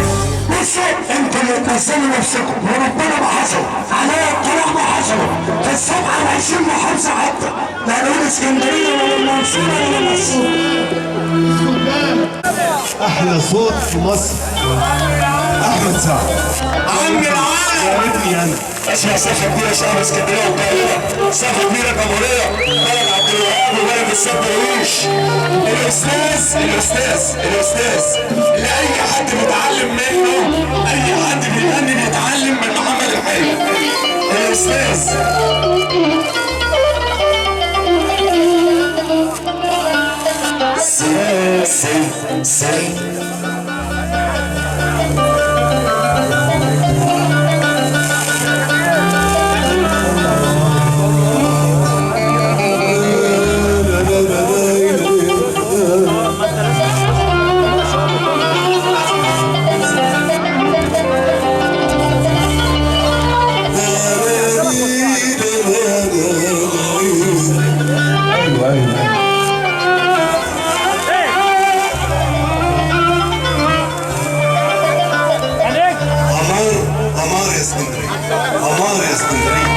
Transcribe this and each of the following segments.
انتوا اللي تنزلوا نفسكم وربنا ما حصل عليا الطلاق ما حصل في ال27 محافظه حتى لا نقول اسكندريه ولا المنصوره ولا المنصوره. احلى صوت في مصر احمد سعد عم العالم يا ريتني انا اسمع سفه كبيره شهر اسكندريه والقاهره سفه كبيره جمهوريه بلد عبد الوهاب وبلد السيد درويش. الاستاذ اللي اي حد بيتعلم منه اي حد بيغني بيتعلم من محمد الحلو الاستاذ. سي عمار يا اسكندريه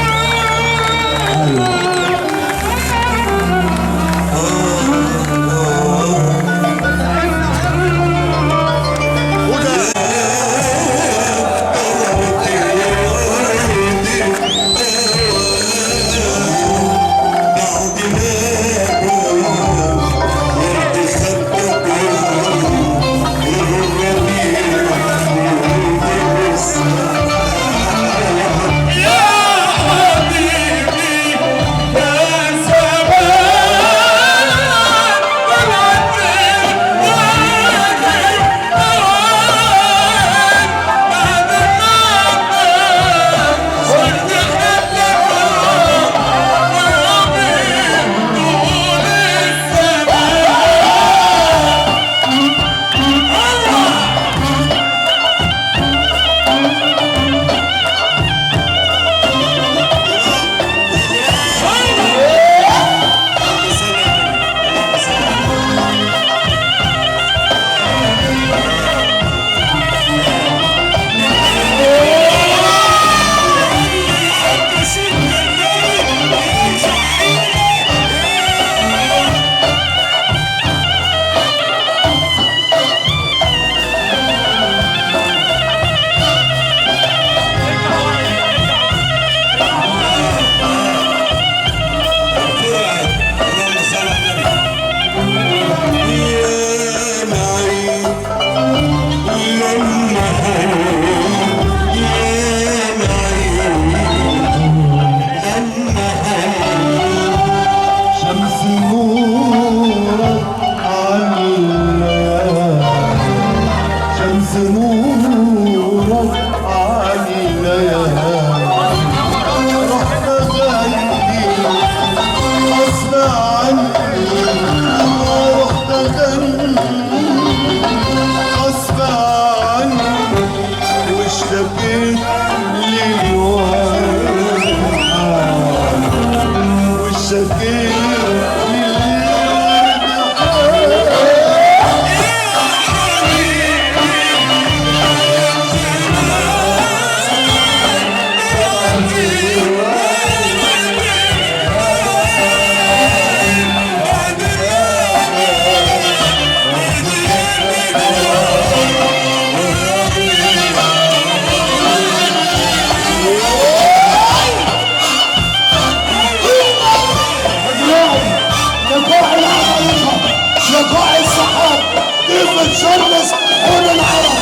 بتشرس حول العرب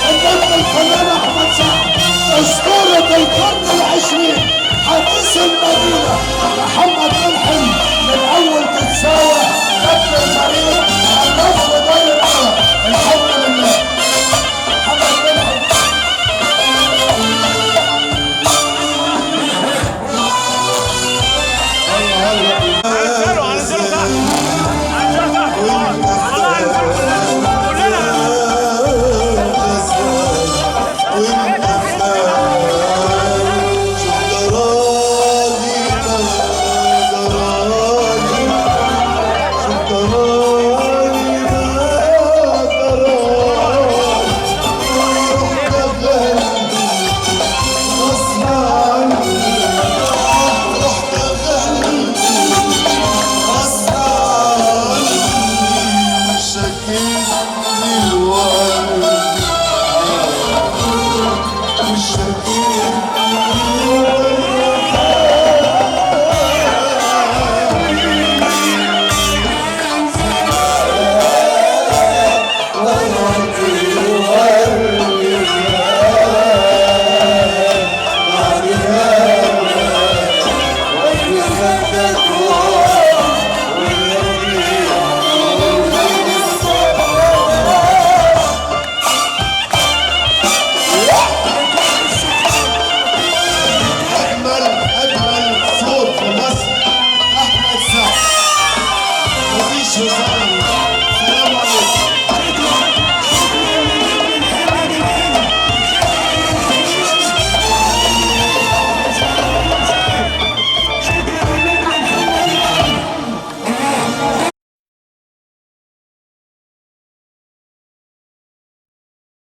النجم الفنان احمد سعد اسطورة القرن العشرين حديث المدينة محمد ملحم من اول تتساوى ابن المريض النصر داير العرب الحمد لله محمد ملحم فاتت